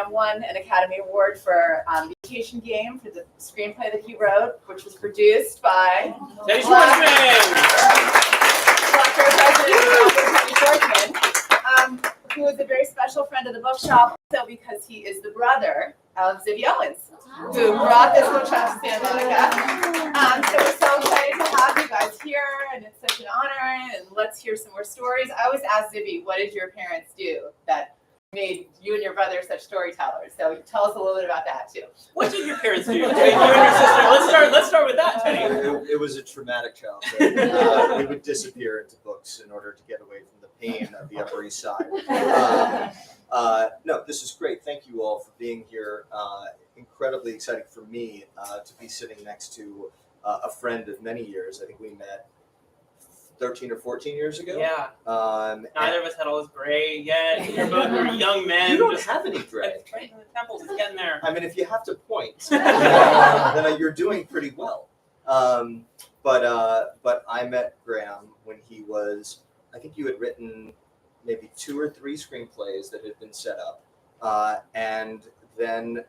Graham won an Academy Award for Imitation Game for the screenplay that he wrote, which was produced by Teddy Schwarzman, Teddy Schwarzman, who is a very special friend of the Bookshop, also because he is the brother of Zibby who brought this bookshop to Santa Monica. So we're so excited to have you guys here, and it's such an honor, and let's hear some more stories. I always ask Zibby, what did your parents do that made you and your brother such storytellers? So tell us a little bit about that too. What did your parents do? You and your sister. Let's start with that, Teddy. It was a traumatic childhood. We would disappear into books in order to get away from the pain of the Upper East Side. No, this is great. Thank you all for being here. Incredibly exciting for me to be sitting next to a friend of many years. I think we met 13 or 14 years ago. Yeah. Neither of us had all this gray yet. We're young men. You don't have any gray. Right in the temples, it's getting there. I mean, if you have to point, then you're doing pretty well. But I met Graham when he was, I think you had written maybe 2 or 3 screenplays that had been set up, and then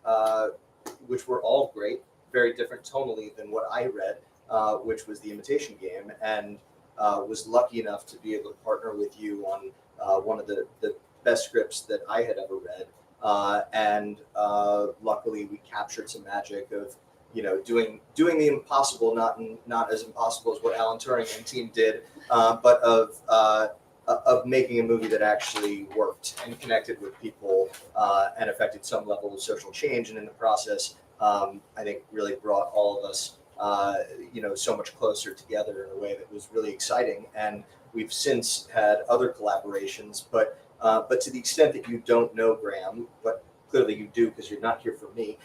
which were all great, very different tonally than what I read, which was The Imitation Game, and was lucky enough to be able to partner with you on one of the best scripts that I had ever read, and luckily we captured some magic of doing the impossible, not as impossible as what Alan Turing and team did, but of making a movie that actually worked and connected with people and affected some level of social change, and in the process, I think really brought all of us so much closer together in a way that was really exciting. And we've since had other collaborations, but to the extent that you don't know Graham, but clearly you do because you're not here for me,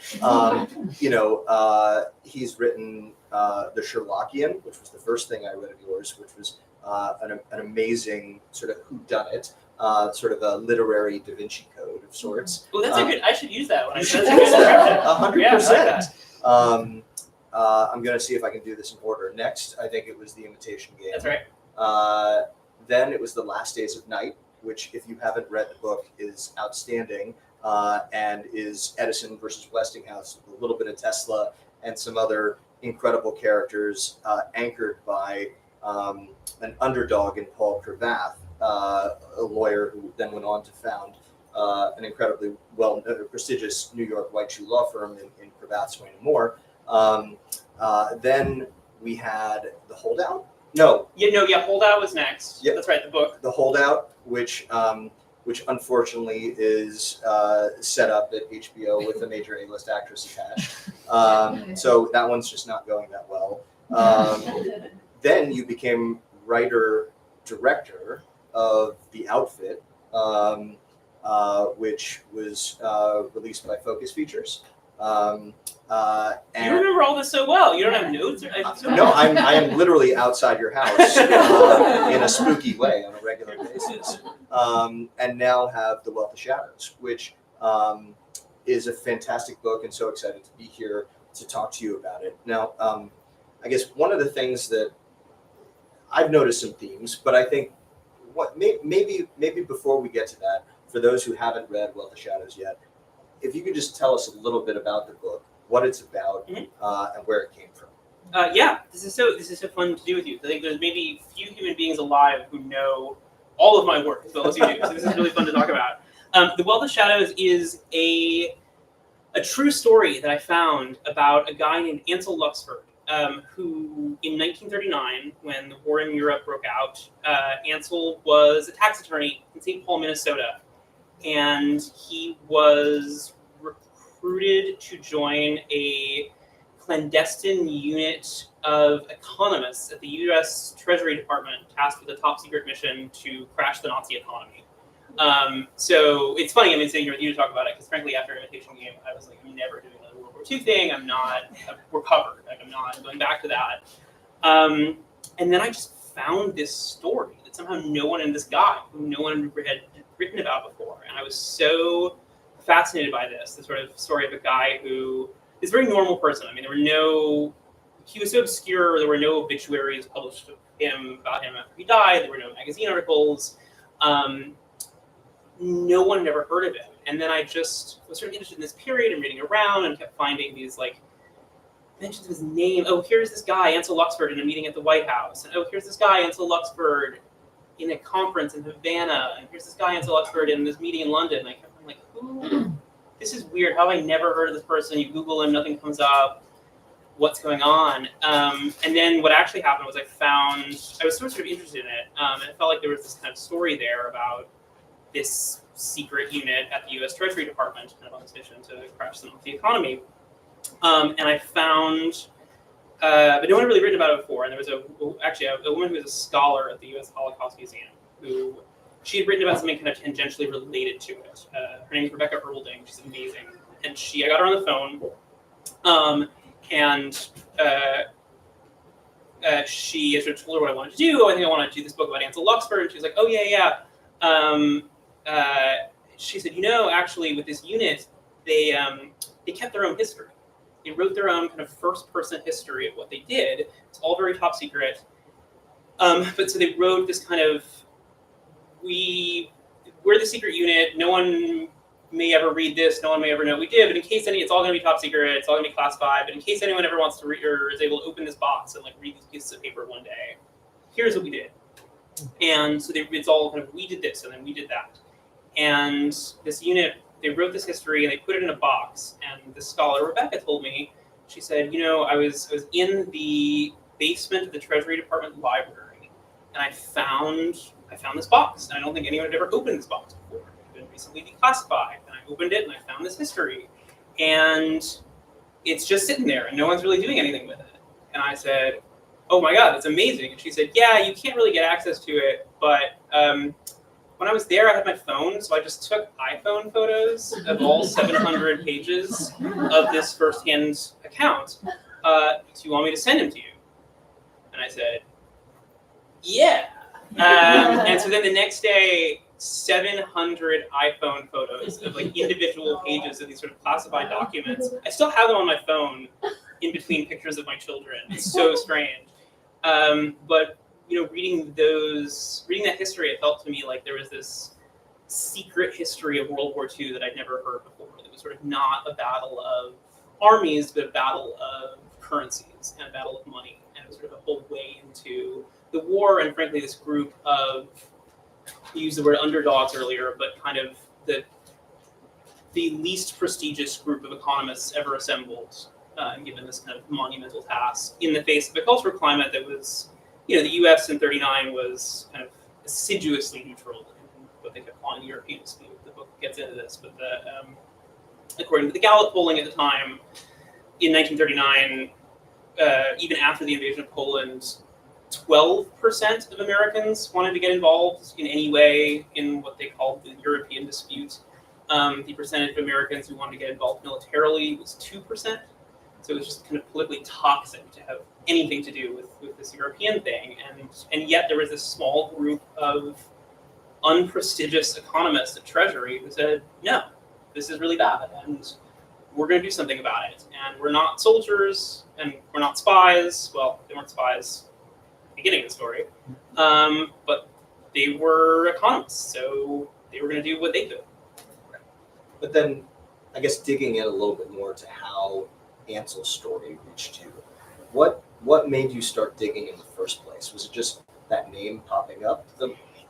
he's written The Sherlockian, which was the first thing I read of yours, which was an amazing sort of whodunit, sort of a literary Da Vinci Code of sorts. Well, that's a good. I should use that one. You That's should a good use that. description. 100%. I'm going to see if I can do this in order. Next, I think it was The Imitation Game. That's right. Then it was The Last Days of Night, which, if you haven't read the book, is outstanding, and is Edison versus Westinghouse, with a little bit of Tesla and some other incredible characters, anchored by an underdog in Paul Cravath, a lawyer who then went on to found an incredibly prestigious New York white shoe law firm in Cravath, Swain and Moore. Then we had The Holdout. Holdout was next. Yep. That's right, the book. The Holdout, which unfortunately is set up at HBO with a major A-list actress attached. So that one's just not going that well. Then you became writer-director of The Outfit, which was released by Focus Features. And You remember all this so well. You don't have notes? No, I am literally outside your house in a spooky way on a regular basis. And now have The Wealth of Shadows, which is a fantastic book, and so excited to be here to talk to you about it. Now, I guess one of the things that I've noticed some themes, but I think maybe before we get to that, for those who haven't read Wealth of Shadows yet, if you could just tell us a little bit about the book, what it's about, and where it came from. This is so fun to do with you. I think there's maybe few human beings alive who know all of my work as well as you do. So this is really fun to talk about. The Wealth of Shadows is a true story that I found about a guy named Ansel Luxford, who in 1939, when the war in Europe broke out, Ansel was a tax attorney in St. Paul, Minnesota, and he was recruited to join a clandestine unit of economists at the U.S. Treasury Department, tasked with a top-secret mission to crash the Nazi economy. So it's funny, sitting here with you to talk about it, because frankly, after Imitation Game, I was like, I'm never doing another World War II thing. We're covered. I'm not going back to that. And then I just found this story that somehow no one had written about before. And I was so fascinated by this, the sort of story of a guy who is a very normal person. He was so obscure, there were no obituaries published about him after he died, there were no magazine articles. no one had ever heard of him. And then I just was sort of interested in this period and reading around and kept finding these like mentions of his name. Oh, here's this guy, Ansel Luxford, in a meeting at the White House. And oh, here's this guy, Ansel Luxford, in a conference in Havana. And here's this guy, Ansel Luxford, in this meeting in London. And I kept like, who? This is weird. How have I never heard of this person? You Google him, nothing comes up. What's going on? And then what actually happened was I was sort of interested in it. And it felt like there was this kind of story there about this secret unit at the U.S. Treasury Department, kind of on this mission to crash the economy. And I found, but no one had really written about it before. And there was a woman who was a scholar at the U.S. Holocaust Museum who she had written about something kind of tangentially related to it. Her name is Rebecca Erlding. She's amazing. And I got her on the phone. She sort of told her what I wanted to do. I think I wanted to do this book about Ansel Luxford. And she was like, oh, yeah. She said, actually, with this unit, they kept their own history. They wrote their own kind of first-person history of what they did. It's all very top secret. But so they wrote this kind of, we're the secret unit. No one may ever read this. No one may ever know what we did. But in case it's all going to be top secret. It's all going to be classified. But in case anyone ever wants to read or is able to open this box and like read these pieces of paper one day, here's what we did. And so it's all kind of, we did this and then we did that. And this unit, they wrote this history and they put it in a box. And this scholar, Rebecca, told me, she said, I was in the basement of the Treasury Department library and I found this box. And I don't think anyone had ever opened this box before. It had been recently declassified. And I opened it and I found this history. And it's just sitting there and no one's really doing anything with it. And I said, oh my God, that's amazing. And she said, yeah, you can't really get access to it, but when I was there, I had my phone, so I just took iPhone photos of all 700 pages of this firsthand account. Do you want me to send them to you? And I said, yeah. And so then the next day, 700 iPhone photos of like individual pages of these sort of classified documents. I still have them on my phone in between pictures of my children. It's so strange. But reading that history, it felt to me like there was this secret history of World War II that I'd never heard before. It was sort of not a battle of armies, but a battle of currencies and a battle of money. And it was sort of a whole way into the war and frankly this group of, you used the word underdogs earlier, but kind of the least prestigious group of economists ever assembled, given this kind of monumental task in the face of a cultural climate that was, the U.S. in '39 was kind of assiduously neutral in what they kept calling the European dispute. The book gets into this, but according to the Gallup polling at the time, in 1939, even after the invasion of Poland, 12% of Americans wanted to get involved in any way in what they called the European dispute. The percentage of Americans who wanted to get involved militarily was 2%. So it was just kind of politically toxic to have anything to do with this European thing. And yet there was this small group of unprestigious economists at Treasury who said, no, this is really bad, and we're going to do something about it. And we're not soldiers, and we're not spies. Well, they weren't spies at the beginning of the story, but they were economists, so they were going to do what they could. But then, I guess digging in a little bit more to how Ansel's story reached you, what made you start digging in the first place? Was it just that name popping up?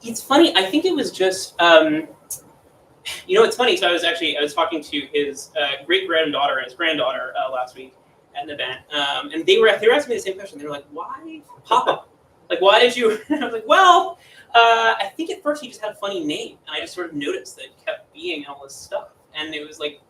It's funny. I think it was just, it's funny. So I was talking to his great-granddaughter and his granddaughter last week at an event, and they were asking me the same question. They were like, "Why Papa? Like, why did you?" And I was like, "Well, I think at first he just had a funny name, and I just sort of noticed that it kept being in all this stuff, and it was like,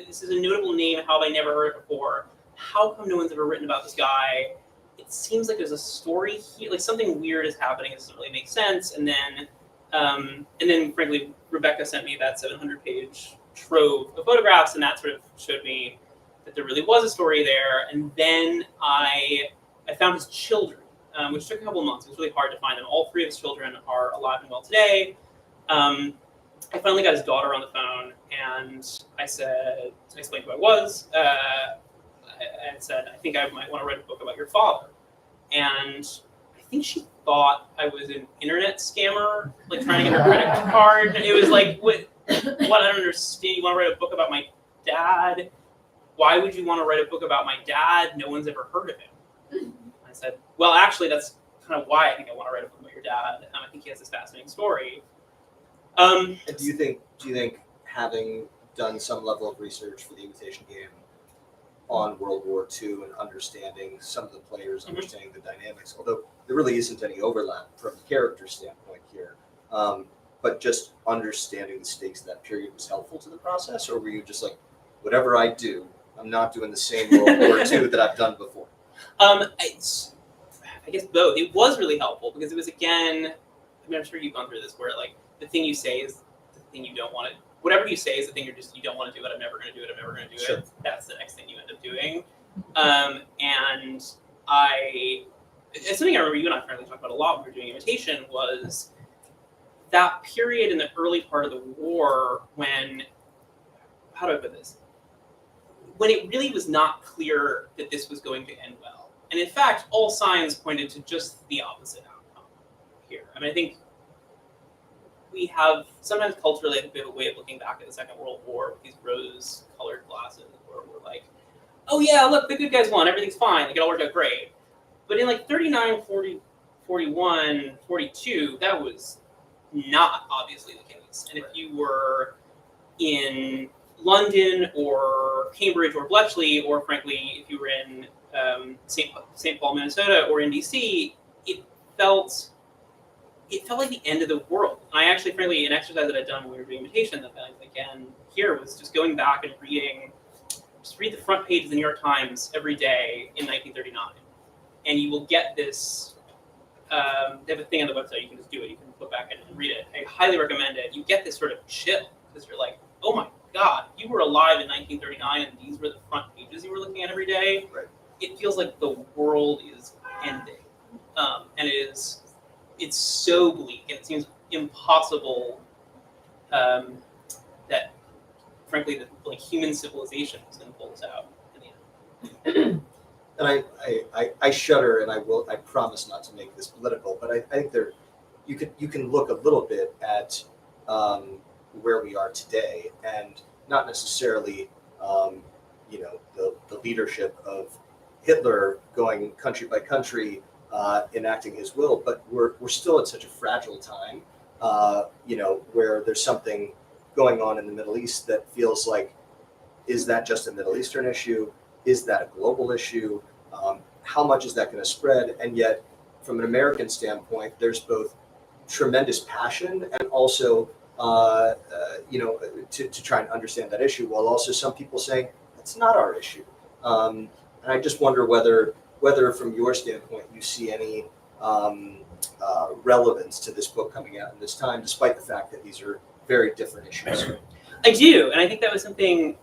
this is a notable name. How have I never heard it before? How come no one's ever written about this guy? It seems like there's a story here, like something weird is happening. It doesn't really make sense." And then, frankly, Rebecca sent me that 700-page trove of photographs, and that sort of showed me that there really was a story there. And then I found his children, which took a couple of months. It was really hard to find them. All three of his children are alive and well today. I finally got his daughter on the phone, and I explained who I was. I said, I think I might want to write a book about your father. And I think she thought I was an internet scammer, like trying to get a credit card. It was like, what I don't understand. You want to write a book about my dad? Why would you want to write a book about my dad? No one's ever heard of him. I said, well, actually, that's kind of why I think I want to write a book about your dad. I think he has this fascinating story. And do you think having done some level of research for the Imitation Game on World War II and understanding some of the players, understanding the dynamics, although there really isn't any overlap from a character standpoint here, but just understanding the stakes of that period was helpful to the process, or were you just like, whatever I do, I'm not doing the same World War II that I've done before? I guess both. It was really helpful because it was, again, I mean, I'm sure you've gone through this, where like the thing you say is the thing you don't want to. Whatever you say is the thing you don't want to do it. I'm never going to do it. I'm never going to do Sure. it. That's the next thing you end up doing. And it's something I remember you and I apparently talked about a lot when we were doing Imitation, was that period in the early part of the war when, how do I put this? When it really was not clear that this was going to end well. And in fact, all signs pointed to just the opposite outcome here. I mean, I think we have sometimes culturally a bit of a way of looking back at the Second World War with these rose-colored glasses, where we're like, oh yeah, look, the good guys won, everything's fine, like it all worked out great. But in like 39, 40, 41, 42, that was not obviously the case. And if you were in London or Cambridge or Bletchley, or frankly, if you were in St. Paul, Minnesota, or in DC, it felt like the end of the world. And I actually, frankly, an exercise that I'd done when we were doing Imitation, that again here, was just going back and read the front page of the New York Times every day in 1939, and you will get this. They have a thing on the website. You can just do it. You can go back and read it. I highly recommend it. You get this sort of chill because you're like, oh my God, you were alive in 1939, and these were the front pages you were looking at every day. Right. It feels like the world is ending, and it's so bleak, and it seems impossible that, frankly, like human civilization is going to pull us out in the end. And I shudder, and I promise not to make this political, but I think you can look a little bit at where we are today, and not necessarily the leadership of Hitler going country by country enacting his will, but we're still at such a fragile time, where there's something going on in the Middle East that feels like, is that just a Middle Eastern issue? Is that a global issue? How much is that going to spread? And yet, from an American standpoint, there's both tremendous passion and also, to try and understand that issue, while also some people saying it's not our issue. And I just wonder whether from your standpoint you see any relevance to this book coming out in this time, despite the fact that these are very different issues. I do, and I think that was something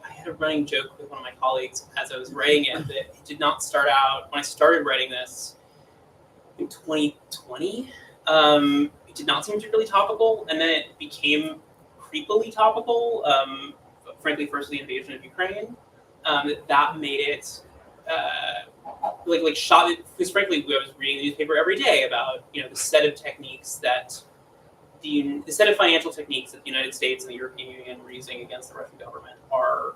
I had a running joke with one of my colleagues as I was writing it, that it did not start out, when I started writing this in 2020, it did not seem particularly topical, and then it became creepily topical, frankly, first the invasion of Ukraine. That made it like shot it, because frankly, I was reading the newspaper every day about the set of techniques that the set of financial techniques that the United States and the European Union were using against the Russian government are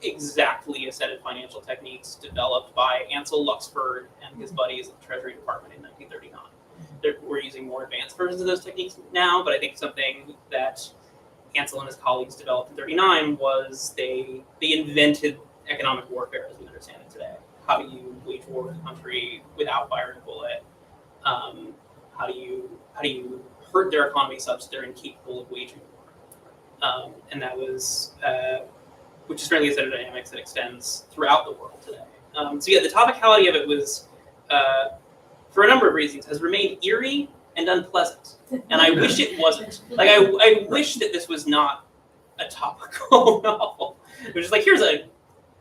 exactly a set of financial techniques developed by Ansel Luxford and his buddies at the Treasury Department in 1939. We're using more advanced versions of those techniques now, but I think something that Ansel and his colleagues developed in 1939 was they invented economic warfare as we understand it today. How do you wage war with a country without firing a bullet? How do you hurt their economy such that they're incapable of waging war? And that was, which is frankly a set of dynamics that extends throughout the world today. So yeah, the topicality of it was, for a number of reasons, has remained eerie and unpleasant. And I wish it wasn't. Like, I wish that this was not a topical novel. It was just like, here's a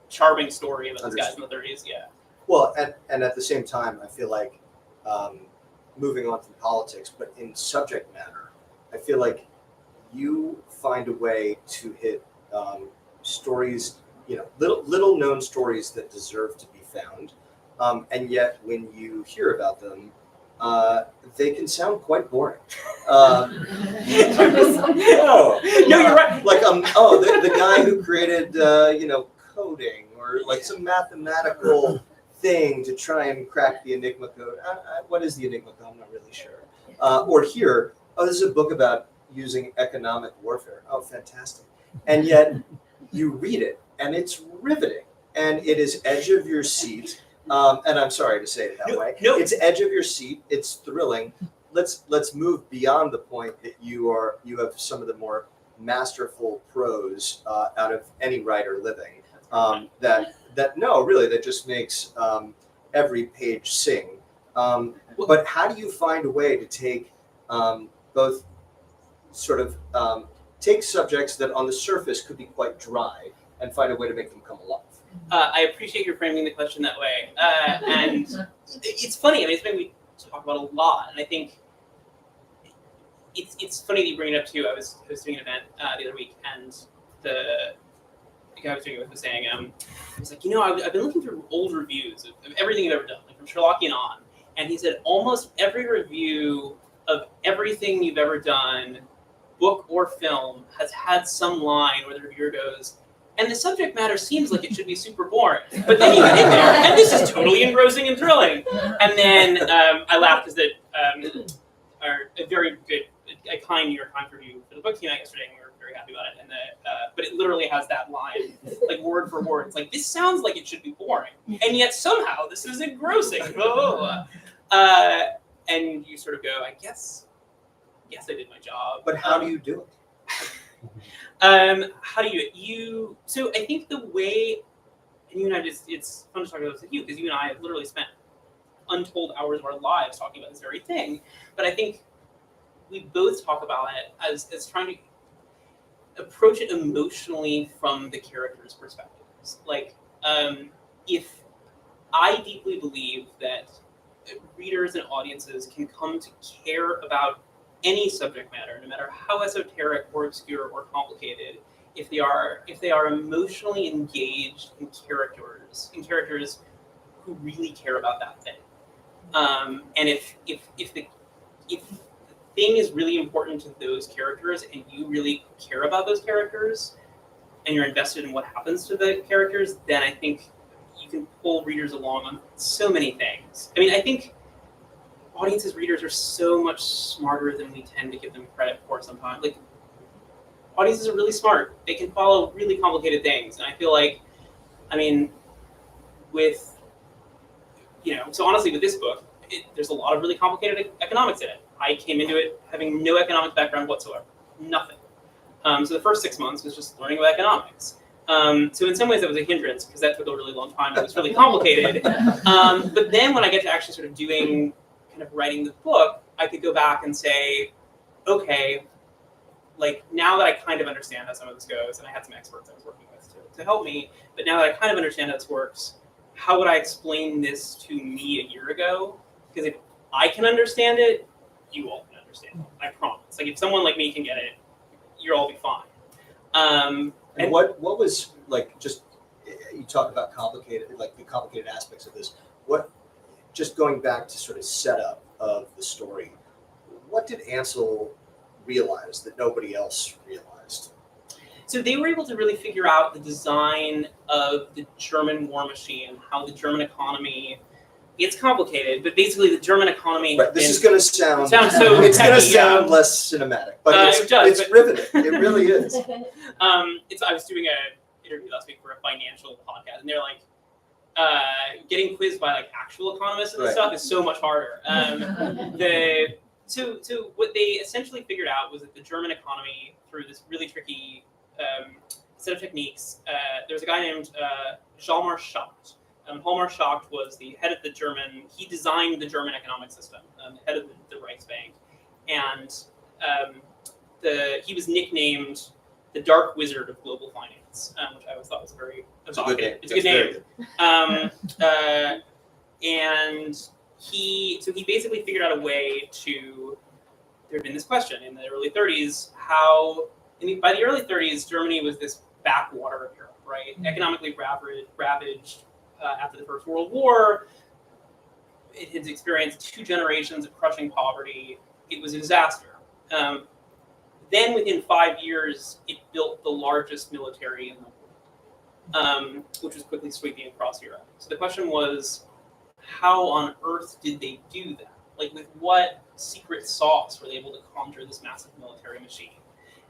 charming story about these guys in the 30s, yeah. Well, and at the same time, I feel like, moving on from politics, but in subject matter, I feel like you find a way to hit stories, little known stories that deserve to be found, and yet when you hear about them, they can sound quite boring. No, you're right. Like the guy who created coding or like some mathematical thing to try and crack the Enigma code. What is the Enigma code? I'm not really sure. Or here, this is a book about using economic warfare. Oh, fantastic! And yet you read it, and it's riveting, and it is edge of your seat. And I'm sorry to say it that way. No. It's edge of your seat. It's thrilling. Let's move beyond the point that you have some of the more masterful prose out of any writer living. That just makes every page sing. But how do you find a way to take both sort of take subjects that on the surface could be quite dry and find a way to make them come alive? I appreciate your framing the question that way. And it's funny. I mean, it's something we talk about a lot. And I think it's funny that you bring it up, too. I was doing an event the other week, and the guy I was doing it with was saying, he was like, I've been looking through old reviews of everything you've ever done, like from Sherlockian on. And he said almost every review of everything you've ever done, book or film, has had some line where the reviewer goes, and the subject matter seems like it should be super boring. But then you get in there, and this is totally engrossing and thrilling. And then I laughed because a very good, a kind New York Times review for the book came out yesterday, and we were very happy about it. And but it literally has that line, like word for word. It's like, this sounds like it should be boring, and yet somehow this is engrossing. And you sort of go, I guess I did my job. But how do you do it? How do you so I think the way, and you and I it's fun to talk about this with you, because you and I have literally spent untold hours of our lives talking about this very thing. But I think we both talk about it as trying to approach it emotionally from the character's perspectives. Like, if I deeply believe that readers and audiences can come to care about any subject matter, no matter how esoteric or obscure or complicated, if they are emotionally engaged in characters who really care about that thing, and if the thing is really important to those characters, and you really care about those characters, and you're invested in what happens to the characters, then I think you can pull readers along on so many things. I mean, I think audiences, readers are so much smarter than we tend to give them credit for sometimes. Like, audiences are really smart. They can follow really complicated things. And I feel like, I mean, so honestly, with this book, there's a lot of really complicated economics in it. I came into it having no economics background whatsoever. Nothing. So the first 6 months was just learning about economics. So in some ways that was a hindrance, because that took a really long time. It was really complicated. But then when I get to actually sort of doing, kind of writing the book, I could go back and say, okay, like now that I kind of understand how some of this goes, and I had some experts I was working with to help me, but now that I kind of understand how this works, how would I explain this to me a year ago? Because if I can understand it, you all can understand it. I promise. Like, if someone like me can get it, you'll all be fine. And what was, like, just, you talk about complicated, like the complicated aspects of this. What, just going back to sort of setup of the story, what did Ansel realize that nobody else realized? So they were able to really figure out the design of the German war machine, how the German economy, it's complicated, but basically the German economy. Right, this is going to sound so it's going to techy, sound less cinematic, but it's riveting. It really is. I was doing an interview last week for a financial podcast, and they're like, getting quizzed by like actual economists and this stuff is so much harder. So what they essentially figured out was that the German economy, through this really tricky set of techniques, there's a guy named Hjalmar Schacht. Hjalmar Schacht was the head of the German, he designed the German economic system, the head of the Reichsbank. And he was nicknamed the Dark Wizard of Global Finance, which I always thought was very evocative. It's a good name. And he basically figured out a way to, there had been this question in the early 30s, by the early 30s, Germany was this backwater of Europe, right? Mm-hmm. Economically ravaged after the First World War. it had experienced 2 generations of crushing poverty. It was a disaster. Then within 5 years, it built the largest military in the world, which was quickly sweeping across Europe. So the question was, how on earth did they do that? Like, with what secret sauce were they able to conjure this massive military machine?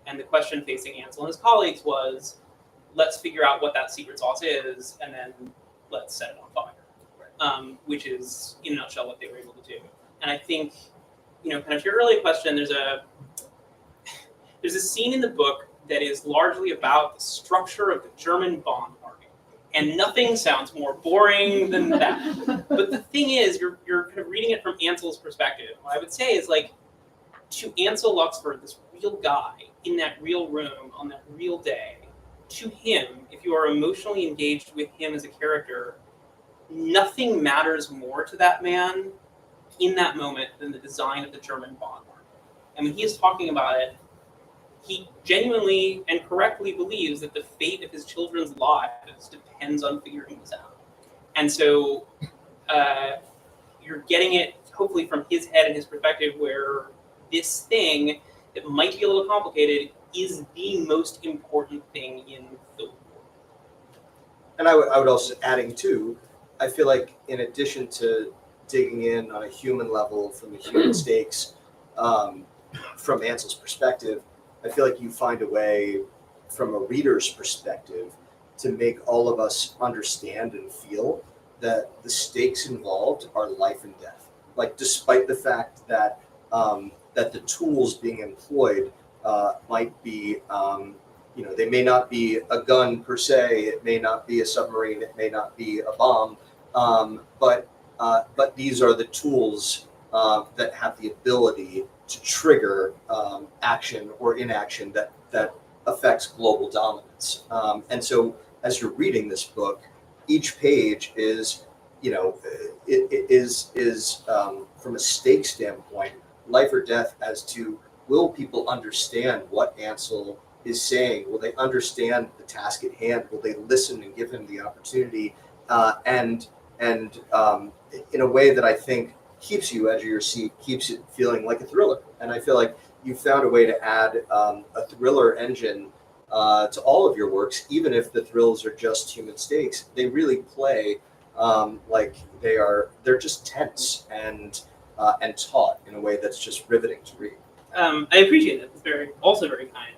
And the question facing Ansel and his colleagues was, let's figure out what that secret sauce is, and then let's set it on fire, which is, in a nutshell, what they were able to do. And I think, kind of to your earlier question, there's a scene in the book that is largely about the structure of the German bond market. And nothing sounds more boring than that. But the thing is, you're kind of reading it from Ansel's perspective. What I would say is, like, to Ansel Luxford, this real guy in that real room on that real day, to him, if you are emotionally engaged with him as a character, nothing matters more to that man in that moment than the design of the German bond market. And when he is talking about it, he genuinely and correctly believes that the fate of his children's lives depends on figuring this out. And so you're getting it, hopefully, from his head and his perspective, where this thing that might be a little complicated is the most important thing in the world. And I would also, adding too, I feel like in addition to digging in on a human level from the human stakes, from Ansel's perspective, I feel like you find a way from a reader's perspective to make all of us understand and feel that the stakes involved are life and death. Like, despite the fact that that the tools being employed might be, they may not be a gun per se, it may not be a submarine, it may not be a bomb, but these are the tools that have the ability to trigger action or inaction that affects global dominance. And so, as you're reading this book, each page is, it is from a stake standpoint, life or death as to, will people understand what Ansel is saying? Will they understand the task at hand? Will they listen and give him the opportunity? And in a way that I think keeps you edge of your seat, keeps it feeling like a thriller. And I feel like you found a way to add a thriller engine to all of your works, even if the thrills are just human stakes. They really play like they're just tense and taught in a way that's just riveting to read. I appreciate it. It's also very kind.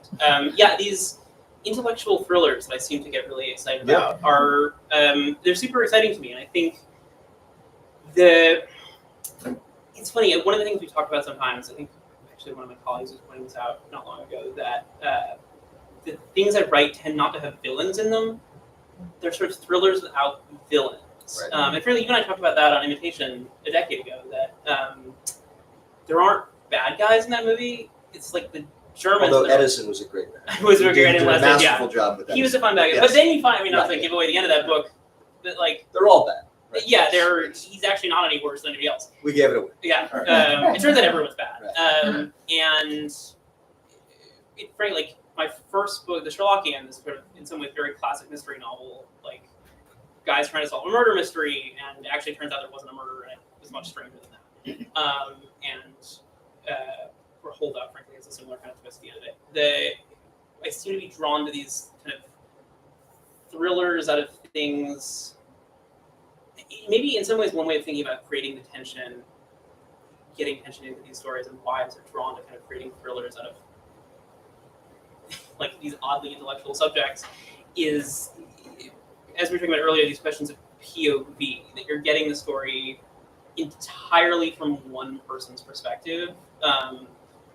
These intellectual thrillers that I seem to get really excited about are they're super exciting to me, and I think it's funny. One of the things we talk about sometimes, I think actually one of my colleagues was pointing this out not long ago, that the things I write tend not to have villains in them. They're sort of thrillers without villains. Right. And really, you and I talked about that on Imitation a decade ago, that there aren't bad guys in that movie. It's like the Germans. Although Edison was a great man. was a He great did a man. masterful job with that. He was a fun bad guy. Yes. But then you find, not to Right. give away the end of that book, that like, they're all bad. Right? yeah, he's actually not any worse than anybody else. We gave it away. Yeah, Right. it turns out everyone's bad. Right. And it, frankly, like, my first book, The Sherlockian, is sort of, in some ways, very classic mystery novel. Like, guys trying to solve a murder mystery, and it actually turns out there wasn't a murder, and it was much stranger than that. Or Holdout, frankly, has a similar kind of twist at the end of it. I seem to be drawn to these kind of thrillers out of things. Maybe in some ways, one way of thinking about creating the tension, getting tension into these stories, and why I'm so drawn to kind of creating thrillers out of like these oddly intellectual subjects, is, as we were talking about earlier, these questions of POV, that you're getting the story entirely from one person's perspective.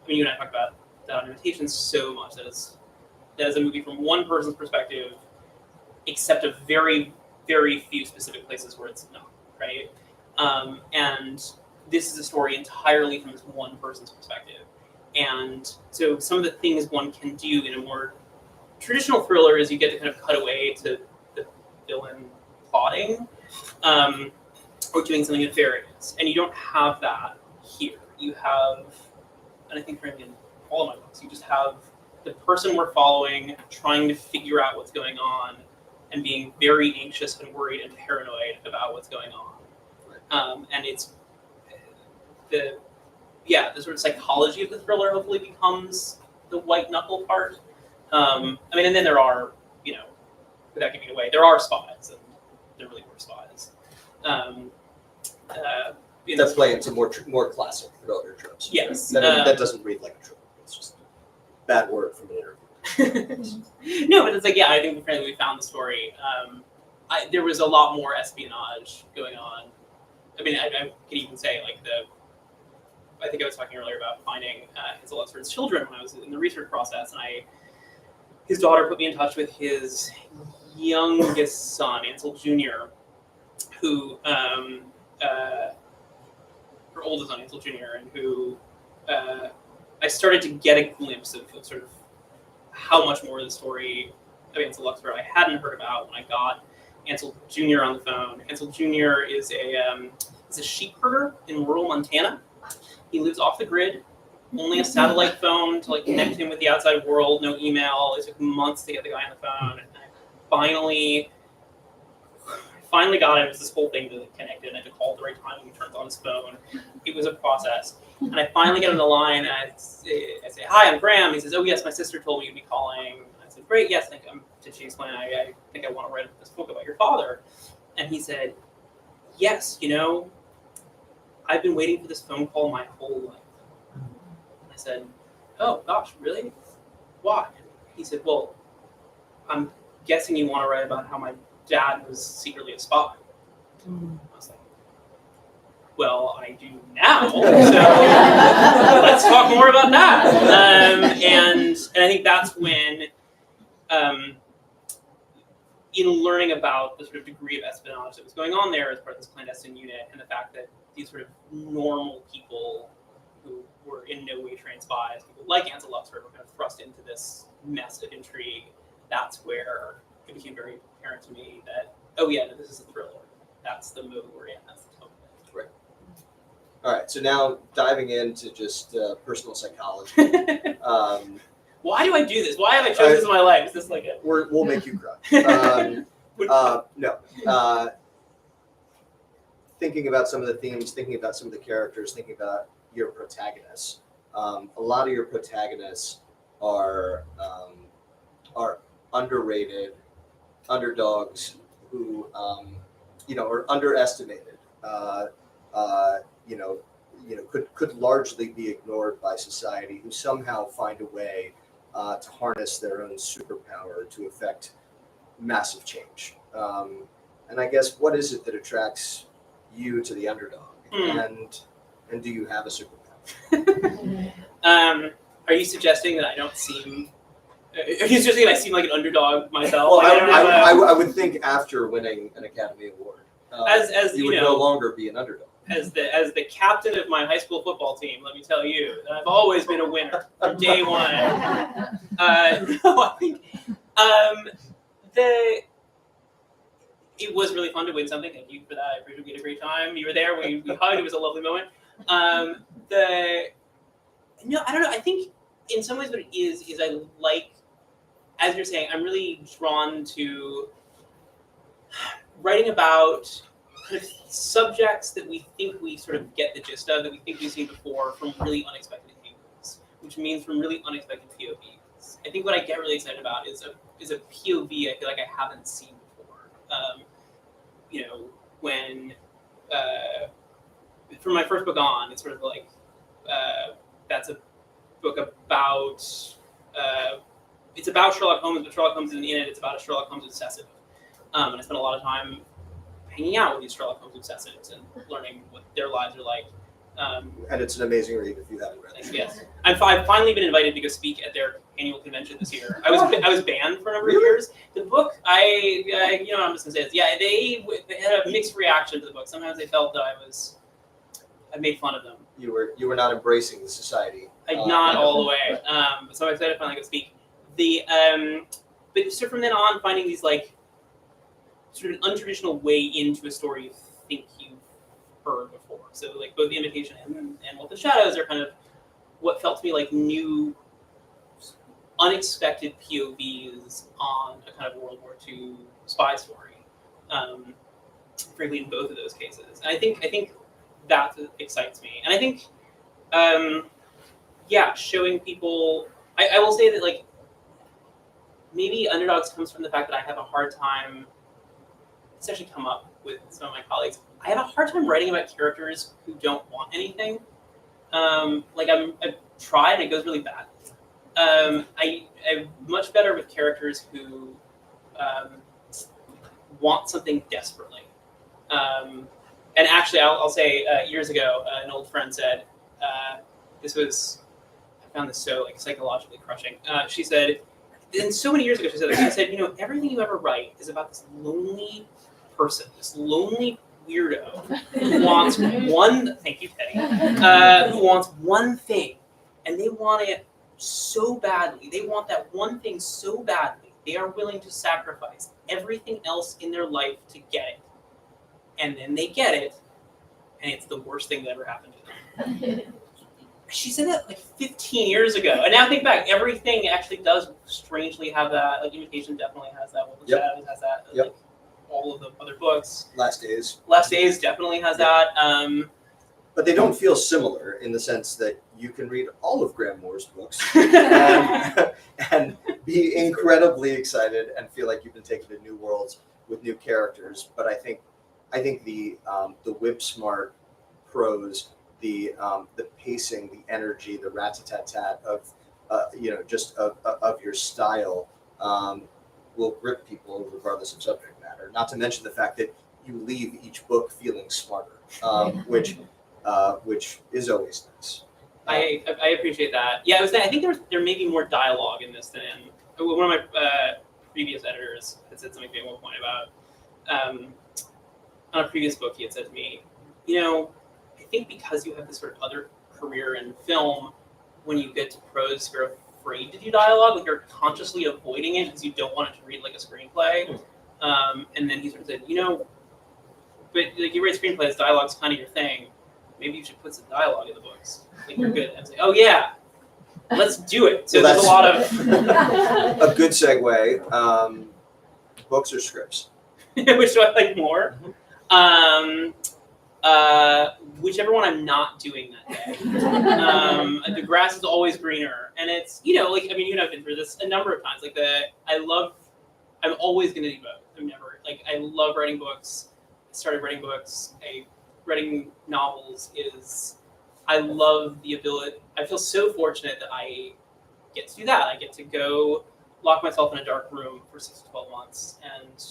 You and I talked about that on Imitation so much. That is a movie from one person's perspective, except a very, very few specific places where it's not, right? And this is a story entirely from this one person's perspective. And so some of the things one can do in a more traditional thriller is you get to kind of cut away to the villain plotting, or doing something nefarious. And you don't have that here. You have, and I think frankly in all of my books, you just have the person we're following trying to figure out what's going on and being very anxious and worried and paranoid about what's going on. And it's the sort of psychology of the thriller hopefully becomes the white knuckle part. I mean, and then there are, without giving it away, there are spies, and there really were spies. That's playing into more classic thriller tropes. Yes. That doesn't read like a trope. It's just a bad word from an interview. No, but it's like, I think apparently we found the story. There was a lot more espionage going on. I mean, I could even say, like, I think I was talking earlier about finding Ansel Luxford's children when I was in the research process, and his daughter put me in touch with his youngest son, Ansel Jr., who, her oldest son, Ansel Jr., and who I started to get a glimpse of sort of how much more of the story of Ansel Luxford I hadn't heard about when I got Ansel Jr. on the phone. Ansel Jr. is a sheep herder in rural Montana. He lives off the grid, only a satellite phone to like connect him with the outside world, no email. It took months to get the guy on the phone. And I finally got him. It was this whole thing to connect it, and I had to call at the right time when he turns on his phone. It was a process. And I finally get him on the line, and I say, "Hi, I'm Graham." He says, "Oh, yes, my sister told me you'd be calling." I said, "Great, yes." Did she explain? I think I want to write this book about your father. And he said, "Yes, I've been waiting for this phone call my whole life." I said, "Oh, gosh, really? Why?" He said, "Well, I'm guessing you want to write about how my dad was secretly a spy." I was like, "Well, I do now, so let's talk more about that." And I think that's when, in learning about the sort of degree of espionage that was going on there as part of this clandestine unit, and the fact that these sort of normal people who were in no way trained spies, people like Ansel Luxford, were kind of thrust into this mess of intrigue, that's where it became very apparent to me that, oh yeah, no, this is a thriller. That's the mode we're in. That's the tone. Right. All right. So now diving into just personal psychology. Why do I do this? Why have I chosen this in my life? Is this like a... We'll make you cry. No. Thinking about some of the themes, thinking about some of the characters, thinking about your protagonists. A lot of your protagonists are underrated underdogs who are underestimated. Could largely be ignored by society, who somehow find a way to harness their own superpower to affect massive change. And I guess, what is it that attracts you to the underdog? And do you have a superpower? Are you suggesting that I don't seem... Are you suggesting that I seem like an underdog myself? Well, Like, I would think after winning an Academy Award, you would no longer be an underdog. As the captain of my high school football team, let me tell you, I've always been a winner from day one. No, I think it was really fun to win something. Thank you for that. I appreciate we had a great time. You were there. We hugged. It was a lovely moment. I don't know. I think in some ways what it is I like, as you're saying, I'm really drawn to writing about kind of subjects that we think we sort of get the gist of, that we think we've seen before, from really unexpected angles, which means from really unexpected POVs. I think what I get really excited about is a POV I feel like I haven't seen before. When for my first book on, it's sort of like that's a book about it's about Sherlock Holmes, but Sherlock Holmes isn't in it. It's about a Sherlock Holmes obsessive, and I spent a lot of time hanging out with these Sherlock Holmes obsessives and learning what their lives are like. And it's an amazing read if you haven't read it. Yes, I've finally been invited to go speak at their annual convention this year. I was banned for a number of years. The book, I'm just gonna say this. Yeah, they had a mixed reaction to the book. Sometimes they felt that I made fun of them. You were not embracing the society. Not all the way. So I'm excited to finally go speak. But so from then on, finding these like sort of an untraditional way into a story you think you've heard before. So like both the Imitation and What the Shadows are kind of what felt to me like new, unexpected POVs on a kind of World War II spy story. Frankly, in both of those cases, and I think that excites me. And I think, showing people. I will say that like maybe underdogs comes from the fact that I have a hard time. It's actually come up with some of my colleagues. I have a hard time writing about characters who don't want anything. I've tried and it goes really bad. I'm much better with characters who want something desperately. And actually, I'll say years ago, an old friend said, I found this so like psychologically crushing. She said, and so many years ago, she said, everything you ever write is about this lonely person, this lonely weirdo who wants thank you, Teddy, who wants one thing, and they want it so badly. They want that one thing so badly. They are willing to sacrifice everything else in their life to get it. And then they get it, and it's the worst thing that ever happened to them. She said that like 15 years ago. And now think back, everything actually does strangely have that. Like Imitation definitely has that. Well, the Shadows has that. Yep. Like, all of the other books. Last Days definitely has that. But they don't feel similar in the sense that you can read all of Graham Moore's books and be incredibly excited and feel like you've been taken to new worlds with new characters. But I think the whip smart prose, the pacing, the energy, the rat-a-tat-tat of of your style will grip people regardless of subject matter. Not to mention the fact that you leave each book feeling smarter, which is always nice. I appreciate that. Yeah, I think there may be more dialogue in this than in one of my previous editors had said something to me at one point about on a previous book. He had said to me, I think because you have this sort of other career in film, when you get to prose, you're afraid to do dialogue. Like you're consciously avoiding it because you don't want it to read like a screenplay. And then he sort of said, but like you write screenplays, dialogue's kind of your thing. Maybe you should put some dialogue in the books. Like you're good. And I was like, oh yeah, let's do it. So there's a lot of a good segue. Books or scripts? Which do I like more? Whichever one I'm not doing that day. The grass is always greener, and it's I've been through this a number of times. I'm always going to do both. I love writing books. I started writing books. Writing novels I love the ability. I feel so fortunate that I get to do that. I get to go lock myself in a dark room for 6 to 12 months and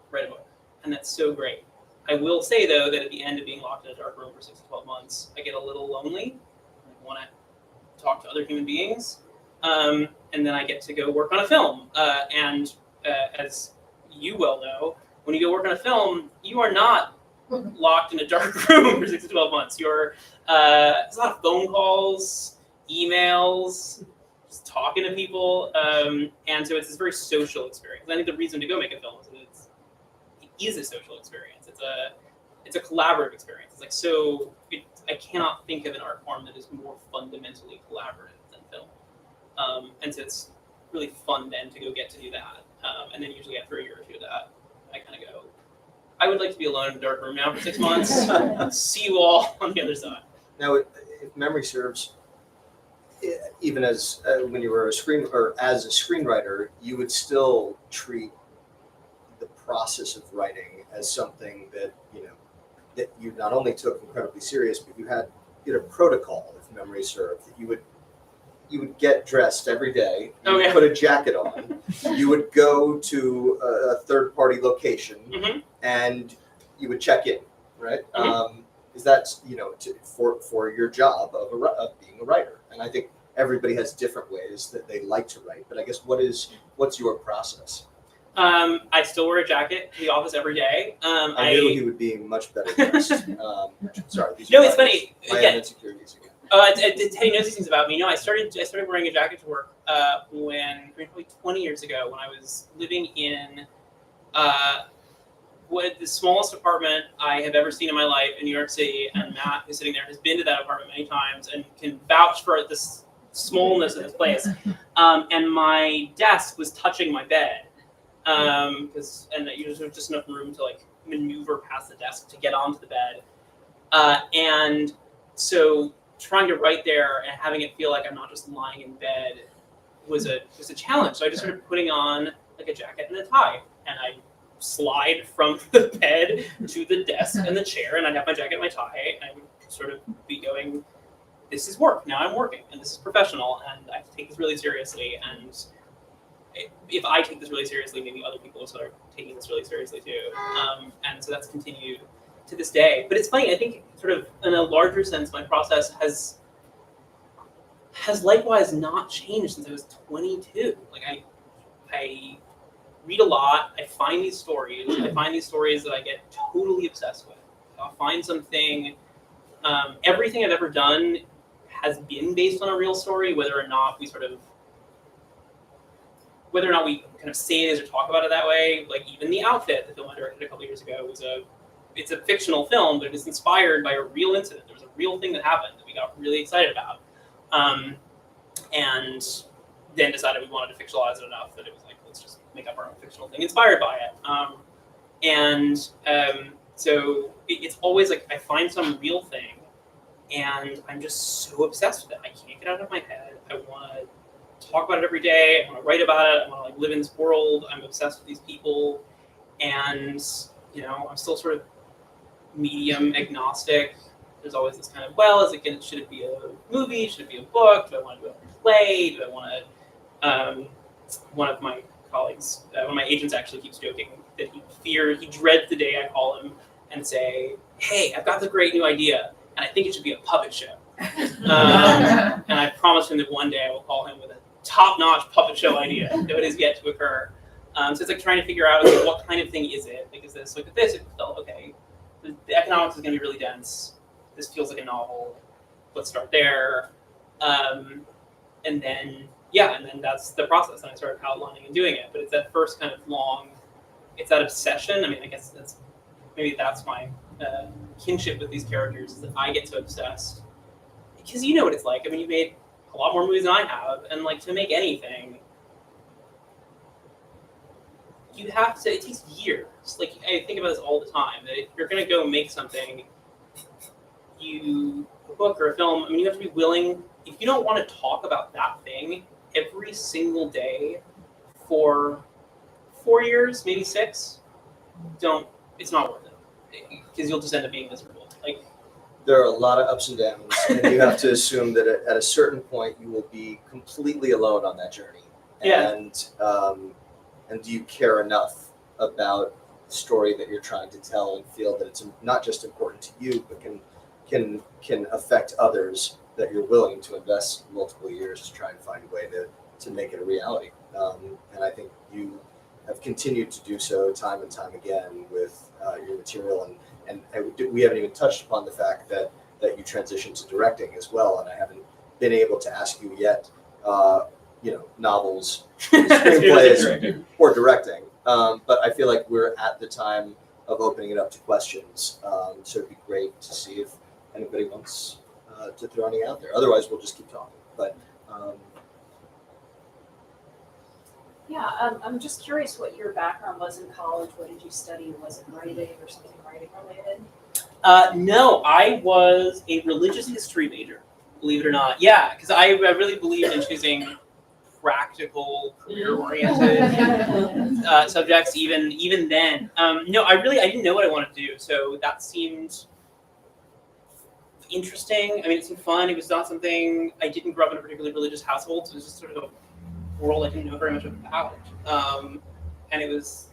write a book, and that's so great. I will say, though, that at the end of being locked in a dark room for 6 to 12 months, I get a little lonely. I want to talk to other human beings. And then I get to go work on a film. As you well know, when you go work on a film, you are not locked in a dark room for 6 to 12 months. There's a lot of phone calls, emails, just talking to people. And so it's this very social experience. I think the reason to go make a film is that it is a social experience. It's a collaborative experience. It's like I cannot think of an art form that is more fundamentally collaborative than film. And so it's really fun then to go get to do that. And then usually after a year or two of that, I kind of go, I would like to be alone in a dark room now for 6 months. See you all on the other side. Now, if memory serves, even as when you were as a screenwriter, you would still treat the process of writing as something that that you not only took incredibly serious, but you had a protocol, if memory served, that you would get dressed every day, you would put a jacket on, you would go to a third-party location, and you would check in, right? Is that for your job of being a writer? And I think everybody has different ways that they like to write, but I guess what's your process? I still wear a jacket to the office every day. I knew he would be much better dressed. Sorry. It's funny. My own insecurities again. Teddy knows these things about me. I started wearing a jacket to work probably 20 years ago when I was living in the smallest apartment I have ever seen in my life in New York City. And Matt, who's sitting there, has been to that apartment many times and can vouch for this smallness of this place. And my desk was touching my bed. There's just enough room to maneuver past the desk to get onto the bed. And so trying to write there and having it feel like I'm not just lying in bed was a challenge. So I just started putting on like a jacket and a tie, and I slide from the bed to the desk and the chair, and I'd have my jacket and my tie, and I would sort of be going, this is work, now I'm working, and this is professional, and I have to take this really seriously, and if I take this really seriously, maybe other people will start taking this really seriously too. And so that's continued to this day. But it's funny, I think sort of in a larger sense, my process has likewise not changed since I was 22. Like I read a lot, I find these stories that I get totally obsessed with. I'll find something, everything I've ever done has been based on a real story, whether or not we kind of say it as or talk about it that way. Like even The Outfit, the film I directed a couple years ago, it's a fictional film, but it's inspired by a real incident. There was a real thing that happened that we got really excited about. And then decided we wanted to fictionalize it enough that it was like, let's just make up our own fictional thing inspired by it. So it's always like I find some real thing and I'm just so obsessed with it. I can't get out of my head. I want to talk about it every day. I want to write about it. I want to like live in this world. I'm obsessed with these people. And, you know, I'm still sort of medium agnostic. There's always this kind of, well, should it be a movie? Should it be a book? Do I want to do a play? Do I want to, one of my colleagues, one of my agents actually keeps joking that he dreads the day I call him and say, hey, I've got this great new idea, and I think it should be a puppet show. And I promised him that one day I will call him with a top-notch puppet show idea, though it is yet to occur. So it's like trying to figure out, okay, what kind of thing is it? Like, is this, look at this, okay, the economics is going to be really dense. This feels like a novel. Let's start there. And then that's the process. And I started outlining and doing it. But it's that first kind of it's that obsession. I mean, I guess that's my kinship with these characters, is that I get so obsessed. Because you know what it's like. I mean, you've made a lot more movies than I have. And like to make anything, it takes years. Like I think about this all the time, that if you're going to go make something, a book or a film, I mean, you have to be willing, if you don't want to talk about that thing every single day for 4 years, maybe 6, it's not worth it, because you'll just end up being miserable. Like, there are a lot of ups and downs, and you have to assume that at a certain point you will be completely alone on that journey. Yeah. And do you care enough about the story that you're trying to tell and feel that it's not just important to you, but can affect others, that you're willing to invest multiple years to try and find a way to make it a reality. And I think you have continued to do so time and time again with your material. And we haven't even touched upon the fact that you transitioned to directing as well. And I haven't been able to ask you yet, novels, screenplays, or directing. But I feel like we're at the time of opening it up to questions. So it'd be great to see if anybody wants to throw anything out there. Otherwise, we'll just keep talking. But I'm just curious what your background was in college. What did you study? Was it writing or something writing related? No, I was a religious history major, believe it or not. Yeah, because I really believed in choosing practical, career-oriented subjects even then. No, I didn't know what I wanted to do, so that seemed interesting. I mean, it seemed fun. It was not something, I didn't grow up in a particularly religious household, so it was just sort of a world I didn't know very much about. And it was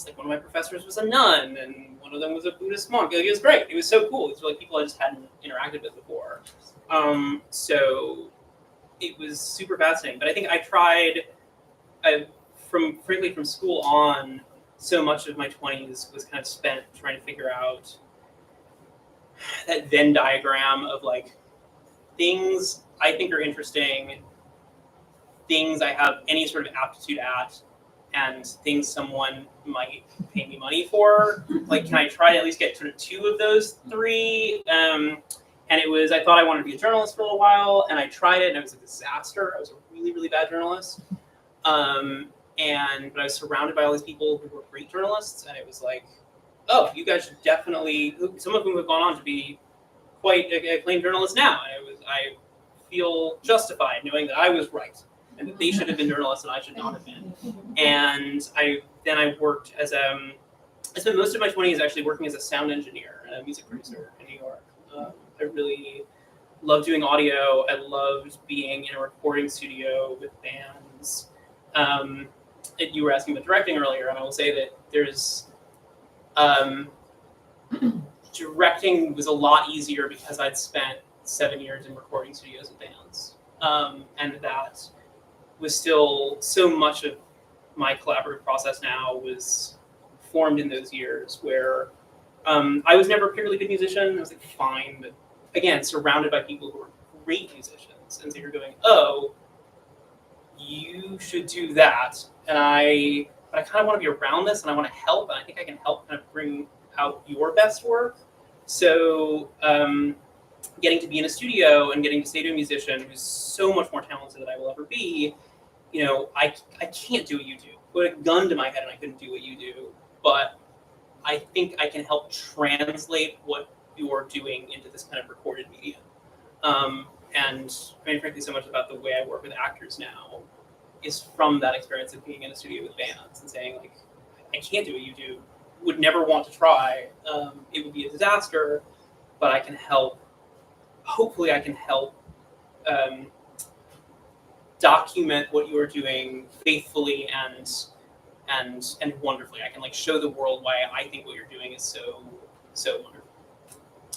like one of my professors was a nun, and one of them was a Buddhist monk. Like, it was great. It was so cool. It was like people I just hadn't interacted with before. So it was super fascinating. But I think I tried, from school on, so much of my 20s was kind of spent trying to figure out that Venn diagram of like things I think are interesting, things I have any sort of aptitude at, and things someone might pay me money for. Like, can I try to at least get sort of 2 of those 3? And it was, I thought I wanted to be a journalist for a little while, and I tried it, and it was a disaster. I was a really, really bad journalist. But I was surrounded by all these people who were great journalists, and it was like, oh, you guys should definitely, some of whom have gone on to be quite acclaimed journalists now. And I feel justified knowing that I was right and that they should have been journalists and I should not have been. And I worked as I spent most of my 20s actually working as a sound engineer and a music producer in New York. I really loved doing audio. I loved being in a recording studio with bands. You were asking about directing earlier, and I will say that there's directing was a lot easier because I'd spent 7 years in recording studios with bands, and that was still so much of my collaborative process now was formed in those years where I was never a particularly good musician. I was like fine, but again, surrounded by people who were great musicians, and so you're going, oh, you should do that, but I kind of want to be around this, and I want to help, and I think I can help kind of bring out your best work. So getting to be in a studio and getting to say to a musician who's so much more talented than I will ever be, I can't do what you do. Put a gun to my head and I couldn't do what you do, but I think I can help translate what you're doing into this kind of recorded medium. And I mean, frankly, so much about the way I work with actors now is from that experience of being in a studio with bands and saying, like, I can't do what you do, would never want to try. It would be a disaster, but I can help. Hopefully I can help document what you are doing faithfully and wonderfully. I can like show the world why I think what you're doing is so wonderful.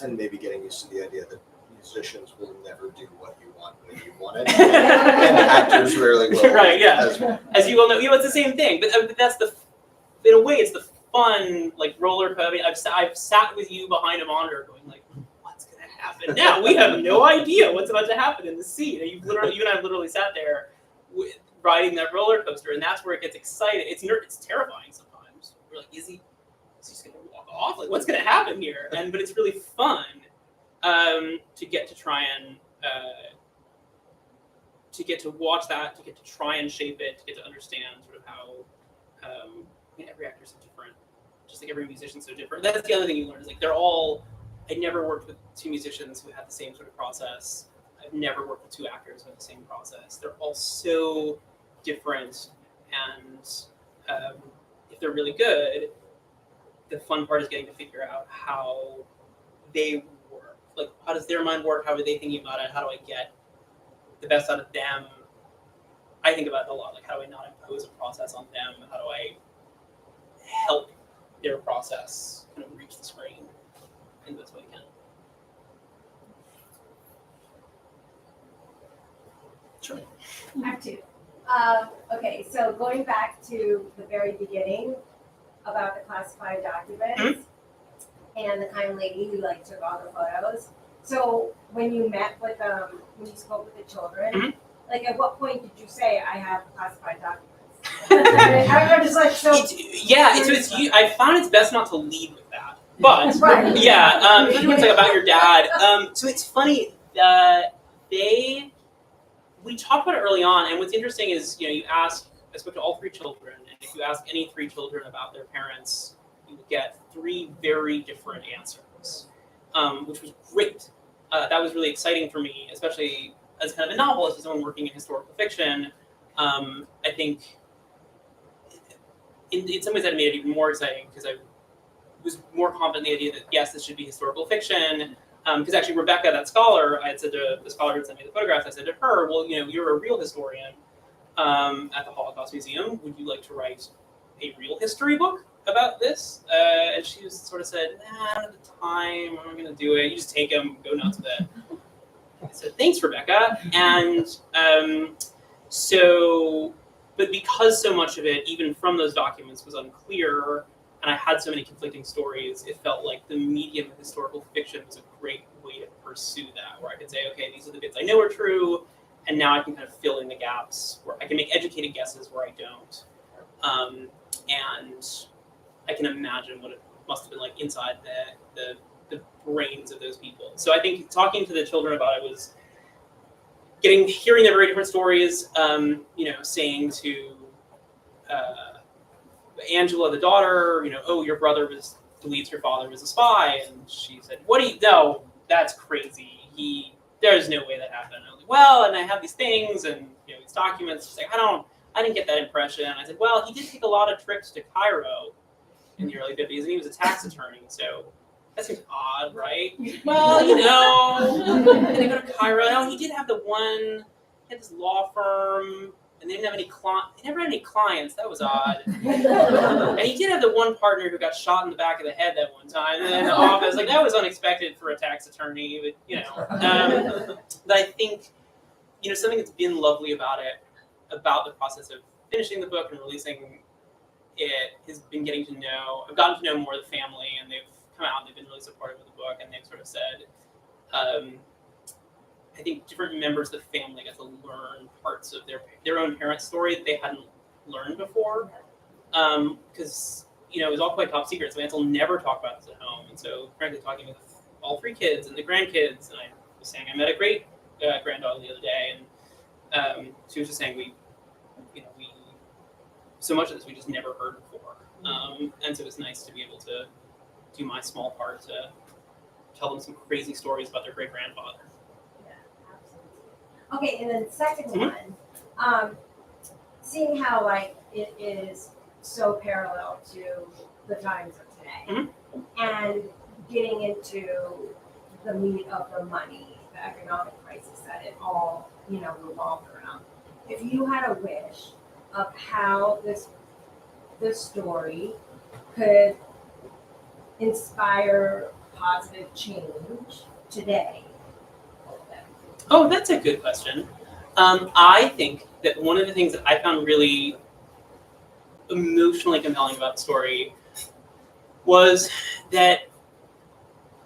And maybe getting used to the idea that musicians will never do what you want when you want it, and actors rarely will. Right? Yeah. As well. As you well know, it's the same thing. But that's in a way, it's the fun like roller coaster. I mean, I've sat with you behind a monitor, going like, what's going to happen now? We have no idea what's about to happen in the scene. You and I have literally sat there riding that roller coaster, and that's where it gets exciting. It's terrifying sometimes. We're like, is he just going to walk off? Like, what's going to happen here? But it's really fun to get to try and to get to watch that, to get to try and shape it, to get to understand sort of how every actor's so different, just like every musician's so different. That's the other thing you learn is like I never worked with two musicians who had the same sort of process. I've never worked with two actors who have the same process. They're all so different, and if they're really good, the fun part is getting to figure out how they work. Like, how does their mind work? How are they thinking about it? How do I get the best out of them? I think about it a lot. Like, how do I not impose a process on them? How do I help their process kind of reach the screen in the best way I can? Sure. I have two. Okay, so going back to the very beginning about the classified documents and the kind lady who like took all the photos. So when you met with when you spoke with the children, like at what point did you say I have classified documents? I'm just like so. I found it's best not to lead with that, but Right. yeah, it's like about your dad. So it's funny that we talked about it early on, and what's interesting is I spoke to all three children, and if you ask any three children about their parents, you will get three very different answers, which was great. That was really exciting for me, especially as kind of a novelist, as someone working in historical fiction. I think in some ways that made it even more exciting because I was more confident in the idea that yes, this should be historical fiction. Because actually Rebecca, that scholar, I had said to the scholar who sent me the photographs, I said to her, well, you're a real historian at the Holocaust Museum. Would you like to write a real history book about this? And she just sort of said, nah, at the time, I'm not going to do it. You just take them, go nuts with it. I said, thanks, Rebecca. And but because so much of it, even from those documents, was unclear, and I had so many conflicting stories, it felt like the medium of historical fiction was a great way to pursue that, where I could say, okay, these are the bits I know are true, and now I can kind of fill in the gaps, where I can make educated guesses where I don't. And I can imagine what it must have been like inside the brains of those people. So I think talking to the children about it was hearing their very different stories, saying to Angela, the daughter, oh, your brother was believes her father was a spy, and she said, "What do you? No, that's crazy. There's no way that happened." I was like, "Well, and I have these things and these documents." She's like, I didn't get that impression." I said, "Well, he did take a lot of trips to Cairo in the early 50s, and he was a tax attorney, so that seems odd, right?" "Well, and they go to Cairo. No, he did have he had this law firm, and they didn't have any they never had any clients. That was odd. And he did have the one partner who got shot in the back of the head that one time in the office. Like, that was unexpected for a tax attorney, but But I think, something that's been lovely about it, about the process of finishing the book and releasing it, has been I've gotten to know more of the family, and they've come out and they've been really supportive of the book, and they've sort of said, I think different members of the family get to learn parts of their own parents' story that they hadn't learned before, because it was all quite top secret. So Ansel never talked about this at home, and so frankly, talking with all three kids and the grandkids, and I was saying I met a great granddaughter the other day, and she was just saying we so much of this we just never heard before, and so it's nice to be able to do my small part to tell them some crazy stories about their great grandfather. Okay, and then the second one, seeing how it is so parallel to the times of today, and getting into the meat of the money, the economic crisis that it all revolved around. If you had a wish of how this story could inspire positive change today. Oh, that's a good question. I think that one of the things that I found really emotionally compelling about the story was that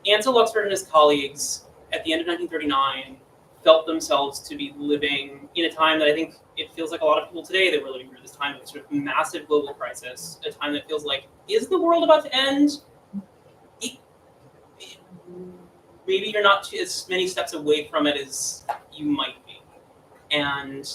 Ansel Luxford and his colleagues at the end of 1939 felt themselves to be living in a time that I think it feels like a lot of people today that we're living through, this time of sort of massive global crisis, a time that feels like, is the world about to end? Maybe you're not as many steps away from it as you might be. And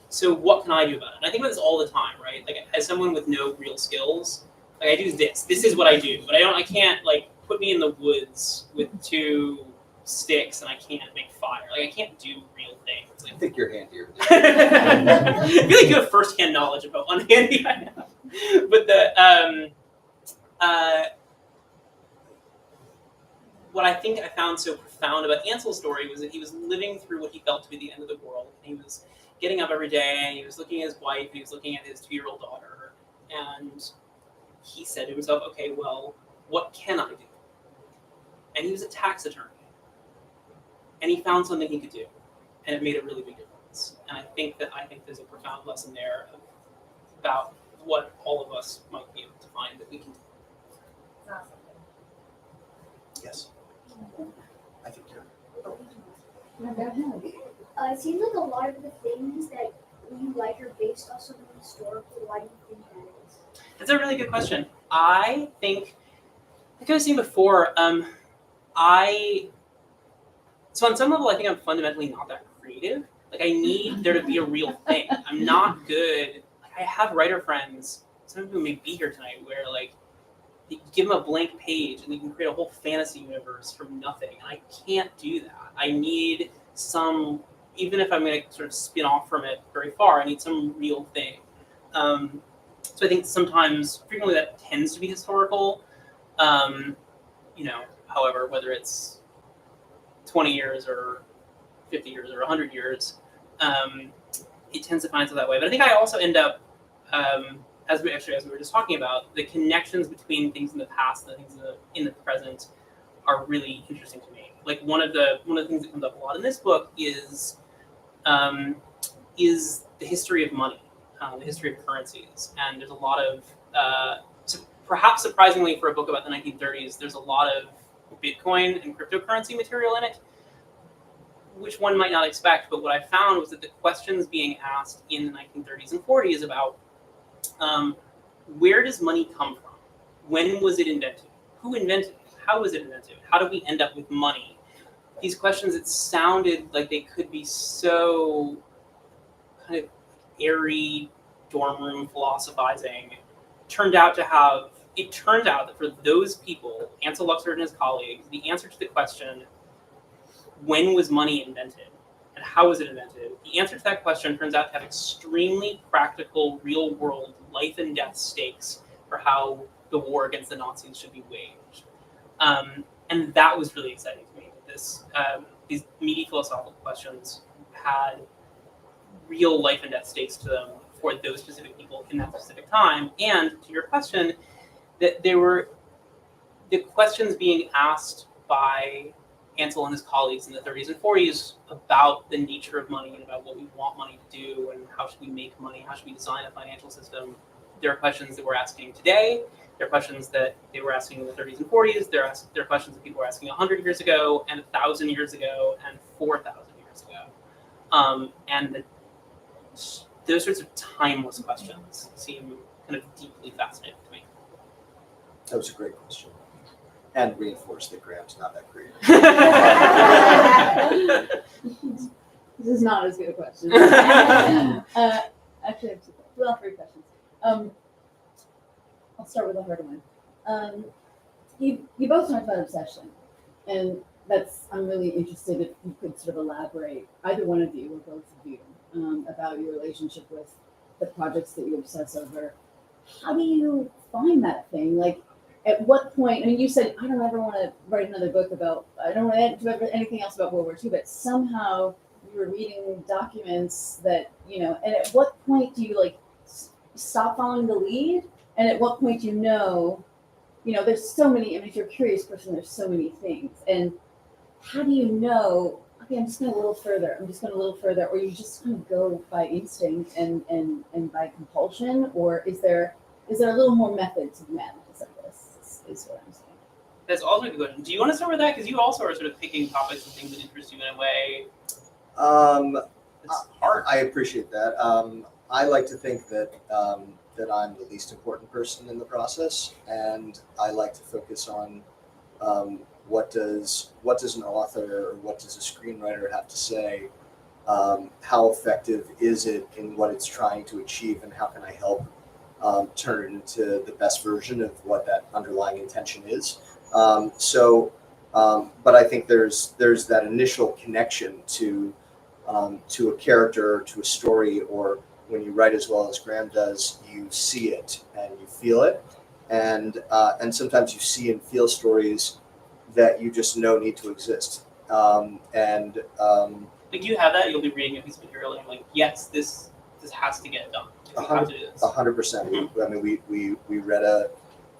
so what can I do about it? And I think about this all the time, right? Like, as someone with no real skills, like, I do this. This is what I do. But I can't, put me in the woods with 2 sticks and I can't make fire. Like, I can't do real things. I think you're handier. I feel like you have first-hand knowledge about one handy I have. But what I think I found so profound about Ansel's story was that he was living through what he felt to be the end of the world. He was getting up every day, and he was looking at his wife, he was looking at his 2-year-old daughter, and he said to himself, okay, well, what can I do? And he was a tax attorney. And he found something he could do, and it made a really big difference. And I think there's a profound lesson there about what all of us might be able to find that we can do. Awesome. Yes. I think you're. It seems like a lot of the things that you like are based off something historical. Why do you think that is? That's a really good question. I think, like I was saying before, so on some level, I think I'm fundamentally not that creative. Like, I need there to be a real thing. I'm not good. Like, I have writer friends, some of whom may be here tonight, where you give them a blank page and you can create a whole fantasy universe from nothing. And I can't do that. I need some, even if I'm going to sort of spin off from it very far, I need some real thing. So I think frequently that tends to be historical. However, whether it's 20 years or 50 years or 100 years, it tends to find itself that way. But I think I also end up, as we were just talking about, the connections between things in the past and things in the present are really interesting to me. Like, one of the things that comes up a lot in this book is the history of money, the history of currencies, and there's a lot of perhaps surprisingly for a book about the 1930s, there's a lot of Bitcoin and cryptocurrency material in it, which one might not expect. But what I found was that the questions being asked in the 1930s and 40s about where does money come from? When was it invented? Who invented it? How was it invented? How do we end up with money? These questions, it sounded like they could be so kind of airy, dorm room philosophizing, turned out to have it turns out that for those people, Ansel Luxford and his colleagues, the answer to the question, when was money invented and how was it invented, the answer to that question turns out to have extremely practical, real-world, life and death stakes for how the war against the Nazis should be waged. And that was really exciting to me. These meaty philosophical questions had real life and death stakes to them for those specific people in that specific time. And to your question, that there were the questions being asked by Ansel and his colleagues in the 30s and 40s about the nature of money and about what we want money to do and how should we make money, how should we design a financial system. There are questions that we're asking today. There are questions that they were asking in the 30s and 40s. There are questions that people were asking 100 years ago and 1,000 years ago and 4,000 years ago. And those sorts of timeless questions seem kind of deeply fascinating to me. That was a great question. And reinforce that Graham's not that great. This is not as good a question. Actually, I have two. Well, 3 questions. I'll start with a harder one. You both talked about obsession, and I'm really interested if you could sort of elaborate, either one of you or both of you, about your relationship with the projects that you obsess over. How do you find that thing? Like, at what point? I mean, you said I don't ever want to write another book about. I don't want to do anything else about World War II, but somehow you were reading documents that And at what point do you stop following the lead? And at what point do there's so many. I mean, if you're a curious person, there's so many things. And how do you know? Okay, I'm just going a little further. Or you just kind of go by instinct and by compulsion, or is there a little more method to the madness of this? Is what I'm saying. That's also a good question. Do you want to start with that? Because you also are sort of picking topics and things that interest you in a way. I appreciate that. I like to think that that I'm the least important person in the process, and I like to focus on what does an author or what does a screenwriter have to say? How effective is it in what it's trying to achieve, and how can I help turn it into the best version of what that underlying intention is? But I think there's that initial connection to a character, to a story, or when you write as well as Graham does, you see it and you feel it, and sometimes you see and feel stories that you just know need to exist. Like you have that, you'll be reading a piece of material and you're like, yes, this has to get done. 100%. I mean, we read a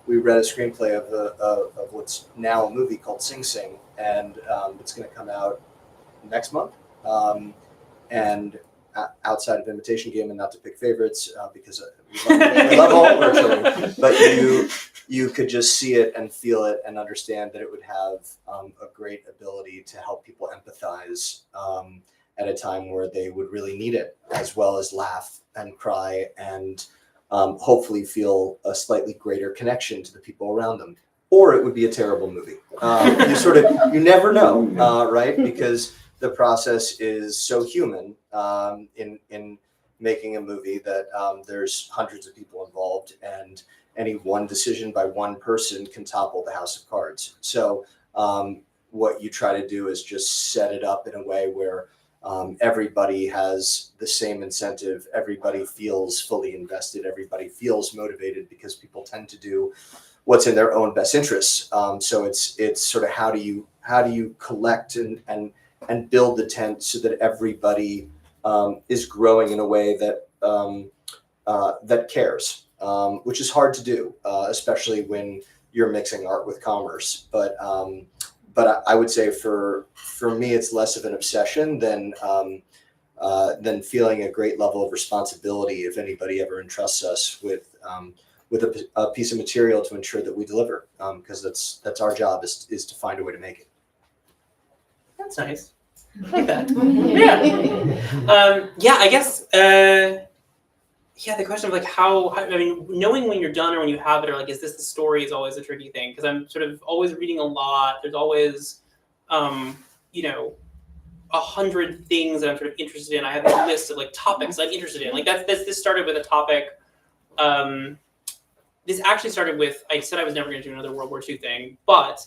screenplay of what's now a movie called Sing Sing, and it's going to come out next month. And outside of Imitation Game, and not to pick favorites because we love all of our children, but you could just see it and feel it and understand that it would have a great ability to help people empathize at a time where they would really need it, as well as laugh and cry and hopefully feel a slightly greater connection to the people around them. Or it would be a terrible movie. You never know, right? Because the process is so human in making a movie that there's hundreds of people involved, and any one decision by one person can topple the house of cards. So what you try to do is just set it up in a way where everybody has the same incentive, everybody feels fully invested, everybody feels motivated, because people tend to do what's in their own best interests. So it's sort of how do you collect and build the tent so that everybody is growing in a way that that cares, which is hard to do, especially when you're mixing art with commerce. But I would say for me, it's less of an obsession than feeling a great level of responsibility if anybody ever entrusts us with a piece of material to ensure that we deliver, because that's our job is to find a way to make it. That's nice. I like that. Yeah. I guess. The question of how I mean, knowing when you're done or when you have it, or is this the story, is always a tricky thing, because I'm sort of always reading a lot. There's always, 100 things that I'm sort of interested in. I have a list of topics I'm interested in. This started with a topic. this actually started with, I said I was never going to do another World War II thing, but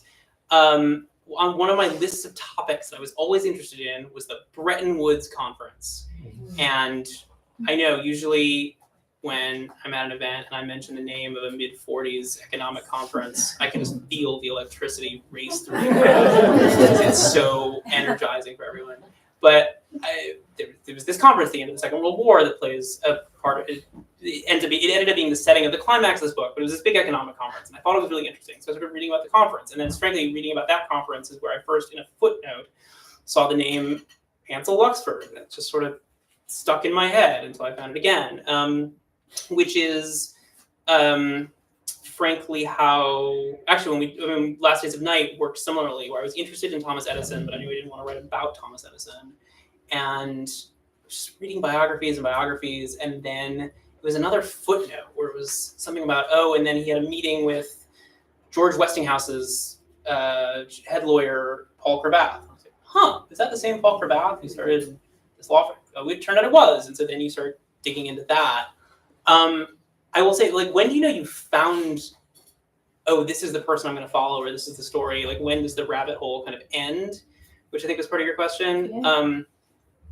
on one of my lists of topics that I was always interested in was the Bretton Woods Conference. And I know usually when I'm at an event and I mention the name of a mid-40s economic conference, I can just feel the electricity race through the crowd. It's so energizing for everyone. But there was this conference at the end of the Second World War that plays a part of it. It ended up being the setting of the climax of this book, but it was this big economic conference, and I thought it was really interesting. So I started reading about the conference, and then frankly, reading about that conference is where I first, in a footnote, saw the name Ansel Luxford, and it just sort of stuck in my head until I found it again, which is frankly how, actually when Last Days of Night worked similarly, where I was interested in Thomas Edison, but I knew I didn't want to write about Thomas Edison, and just reading biographies, and then it was another footnote where it was something about, and then he had a meeting with George Westinghouse's head lawyer, Paul Cravath. I was like, is that the same Paul Cravath who started this law firm? It turned out it was. And so then you start digging into that. I will say, like, when do you know you found, this is the person I'm going to follow, or this is the story? Like, when does the rabbit hole kind of end? Which I think was part of your question. Yeah.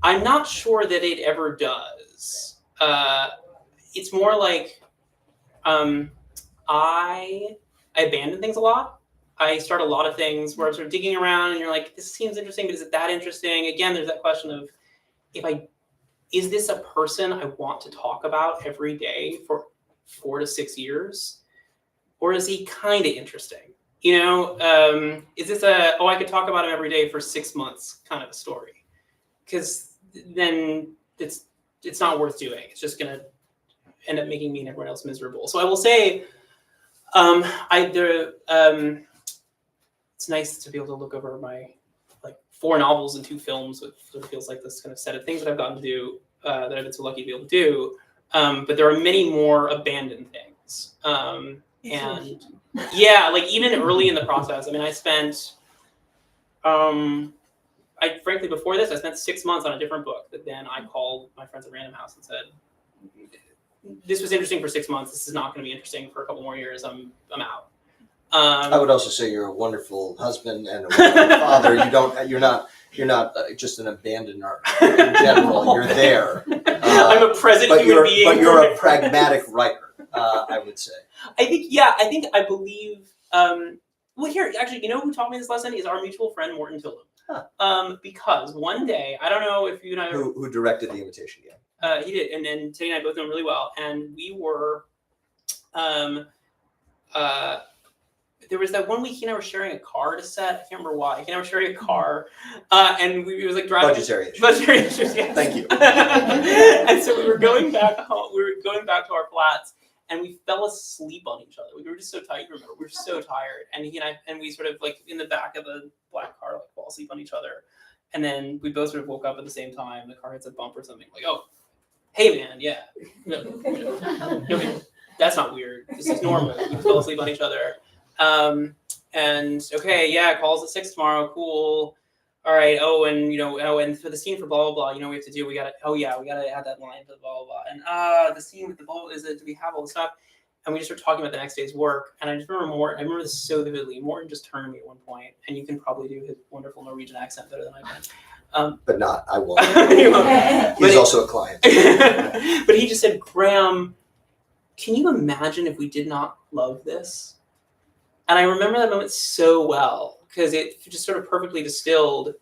I'm not sure that it ever does. It's more like I abandon things a lot. I start a lot of things where I'm sort of digging around and you're like, this seems interesting, but is it that interesting? Again, there's that question of, is this a person I want to talk about every day for 4 to 6 years? Or is he kind of interesting? Is this I could talk about him every day for 6 months kind of a story? Because then it's not worth doing. It's just going to end up making me and everyone else miserable. So I will say, it's nice to be able to look over my 4 novels and 2 films, which sort of feels like this kind of set of things that I've gotten to do, that I've been so lucky to be able to do. But there are many more abandoned things. And yeah, even early in the process, I spent, frankly, before this, I spent 6 months on a different book that then I called my friends at Random House and said, this was interesting for 6 months. This is not going to be interesting for a couple more years. I'm out. I would also say you're a wonderful husband and a wonderful father. You're not just an abandoner in general. You're there. I'm a present human being. But you're a pragmatic writer, I would say. I believe. Well, here, actually, you know who taught me this lesson is our mutual friend Morton Tillum. Huh. Because one day, I don't know if you and I who directed the Imitation Game. He did, and then Teddy and I both know him really well, and we were, there was that one week he and I were sharing a car to set. I can't remember why. He and I were sharing a car, and it was driving. Budgetary issues. Yes. Thank you. And so we were going back home. We were going back to our flats, and we fell asleep on each other. We were just so tired. Remember, we were so tired, and he and I, and we sort of in the back of the black car, fall asleep on each other, and then we both sort of woke up at the same time. The car hits a bump or something. Hey man, yeah. No, that's not weird. This is normal. We fell asleep on each other. And okay, yeah, calls at 6 tomorrow. Cool. All right. And for the scene for blah blah blah, we have to do. We gotta add that line for the blah blah blah. And the scene with the blah is it? Do we have all the stuff? And we just started talking about the next day's work. And I just remember Morton. I remember this so vividly. Morton just turned to me at one point, and you can probably do his wonderful Norwegian accent better than I can. But not. I won't. He's also a client. But he just said, Graham, can you imagine if we did not love this? And I remember that moment so well because it just sort of perfectly distilled.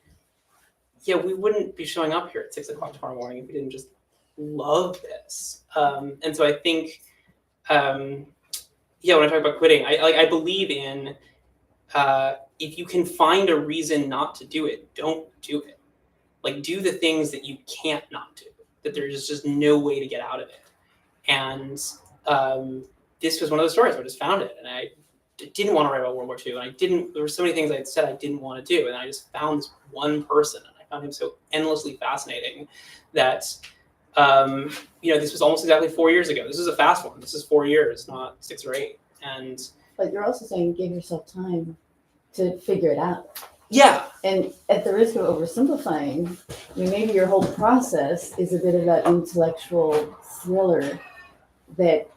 Yeah, we wouldn't be showing up here at 6 o'clock tomorrow morning if we didn't just love this. And so I think, when I talk about quitting, I believe in if you can find a reason not to do it, don't do it. Do the things that you can't not do. That there's just no way to get out of it. And this was one of those stories where I just found it, and I didn't want to write about World War II, and there were so many things I had said I didn't want to do, and I just found this one person, and I found him so endlessly fascinating that, this was almost exactly 4 years ago. This is a fast one. This is 4 years, not 6 or 8. But you're also saying give yourself time to figure it out. Yeah. And at the risk of oversimplifying, maybe your whole process is a bit of that intellectual thriller that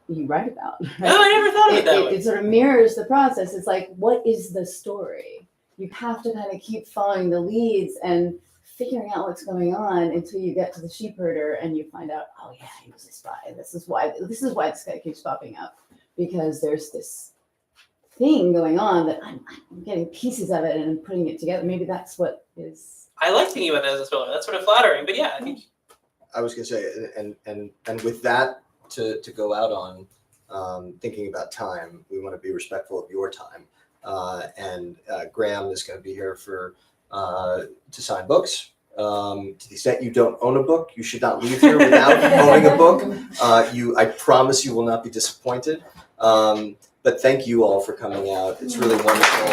you write about. Oh, I never thought of it that way. It sort of mirrors the process. It's like, what is the story? You have to kind of keep following the leads and figuring out what's going on until you get to the sheep herder and you find out, oh yeah, he was a spy. This is why this guy keeps popping up, because there's this thing going on that I'm getting pieces of it and putting it together. Maybe that's what is. I like thinking about that as a spoiler. That's sort of flattering, but yeah, I think. I was gonna say, and with that to go out on, thinking about time, we want to be respectful of your time. And Graham is going to be here to sign books. To the extent you don't own a book, you should not leave here without owning a book. I promise you will not be disappointed. But thank you all for coming out. It's really wonderful.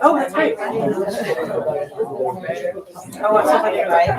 Oh, that's great. Oh, I'm so funny, right?